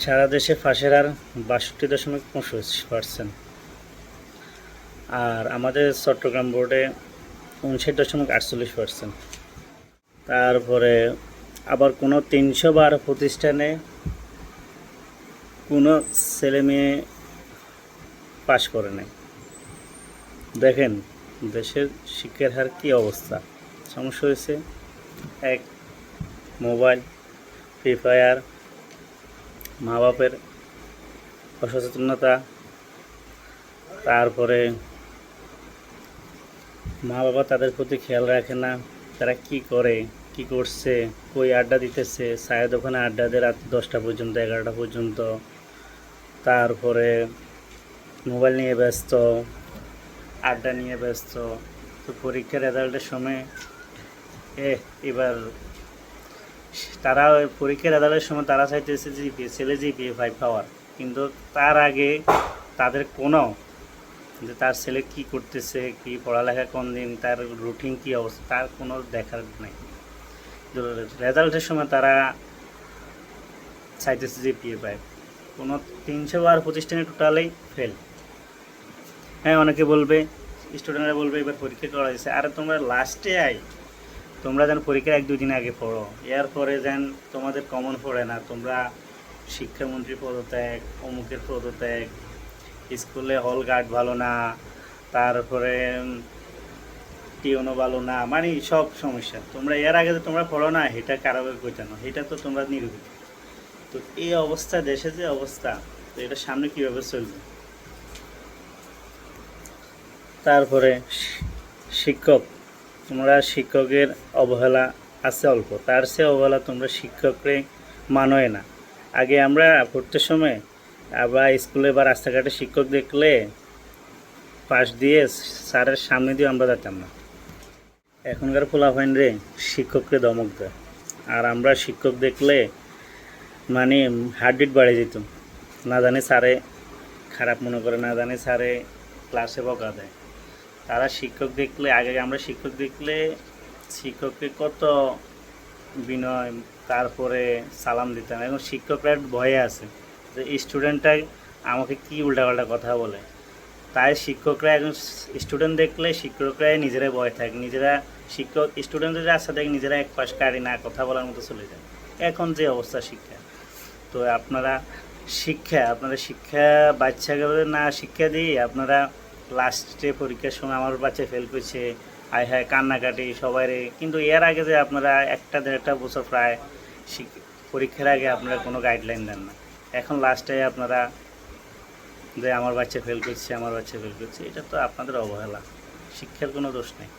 সারা দেশে ফাঁসের হার 62.65%, আর আমাদের চট্টগ্রাম বোর্ডে 59.48%। তারপরে আবার কোনো 312 প্রতিষ্ঠানে কোনো ছেলে মেয়ে পাশ করে নাই। দেখেন দেশের শিক্ষার হার কী অবস্থা। সমস্যা হয়েছে এক, মোবাইল, ফ্রি ফায়ার, মা বাপের অসচেতনতা, তারপরে মা বাবা তাদের প্রতি খেয়াল রাখে না, তারা কি করে, কি করছে, কই আড্ডা দিতেছে, চায়ের দোকানে আড্ডা দেয় রাত 10টা পর্যন্ত, 11টা পর্যন্ত। তারপরে মোবাইল নিয়ে ব্যস্ত, আড্ডা নিয়ে ব্যস্ত। তো পরীক্ষার রেজাল্টের সময় এবার তারা পরীক্ষার রেজাল্টের সময় তারা চাইতেছে ছেলে জিপিএ 5 পাওয়ার, কিন্তু তার আগে তাদের কোনো যে তার ছেলে কি করতেছে, কি পড়ালেখা কোন দিন, তার রুটিন কি অবস্থা, তার কোনো দেখার নেই। রেজাল্টের সময় তারা চাইতেছে জিপিএ 5। কোনো 312 প্রতিষ্ঠানে টোটালেই ফেল। হ্যাঁ, অনেকে বলবে, স্টুডেন্টরা বলবে এবার পরীক্ষা করা হয়েছে, আরে তোমরা লাস্টে তোমরা যেন পরীক্ষা 1-2 দিন আগে পড়ো, এরপরে যেন তোমাদের কমন পড়ে না। তোমরা শিক্ষামন্ত্রী পদত্যাগ, অমুকের পদত্যাগ, স্কুলে হল গার্ড ভালো না, তারপরে টিউনও ভালো না, মানে সব সমস্যা। তোমরা এর আগে তোমরা পড়ো না, এটা কারোর কইতানো, এটা তো তোমরা নিরূপিত। তো এই অবস্থা, দেশে যে অবস্থা, তো এটা সামনে কীভাবে চলবে। তারপরে শিক্ষক, তোমরা শিক্ষকের অবহেলা আছে অল্প, তার চেয়ে অবহেলা তোমরা শিক্ষকরে মানোয় না। আগে আমরা পড়তে সময় আবার স্কুলে বা রাস্তাঘাটে শিক্ষক দেখলে পাশ দিয়ে স্যারের সামনে দিয়ে আমরা যেতাম না। এখনকার পোলাপাইন রে শিক্ষককে ধমক দেয়, আর আমরা শিক্ষক দেখলে মানে হার্টবিট বাড়ে যেত। না জানি স্যারে খারাপ মনে করে, না জানি স্যারে ক্লাসে বকা দেয়। তারা শিক্ষক দেখলে, আগে আমরা শিক্ষক দেখলে শিক্ষককে কত বিনয়, তারপরে সালাম দিতাম। এখন শিক্ষকরা ভয়ে আছে যে স্টুডেন্টটাই আমাকে কি উল্টাপাল্টা কথা বলে, তাই শিক্ষকরা এখন স্টুডেন্ট দেখলে শিক্ষকরাই নিজেরাই ভয় থাকে, নিজেরা শিক্ষক স্টুডেন্টদের আশা দেখে নিজেরা এক পাশ কাড়ি না, কথা বলার মতো চলে যায়। এখন যে অবস্থা শিক্ষা, তো আপনারা শিক্ষা বাচ্চাকে না শিক্ষা দিয়ে আপনারা লাস্টে পরীক্ষার সময় আমার বাচ্চা ফেল করছে, আয় হায় কান্নাকাটি সবাই। কিন্তু এর আগে যে আপনারা 1-1.5 বছর প্রায় পরীক্ষার আগে আপনারা কোনো গাইডলাইন দেন না, এখন লাস্টে আপনারা যে আমার বাচ্চা ফেল করছে, আমার বাচ্চা ফেল করছে, এটা তো আপনাদের অবহেলা, শিক্ষার কোনো দোষ নেই।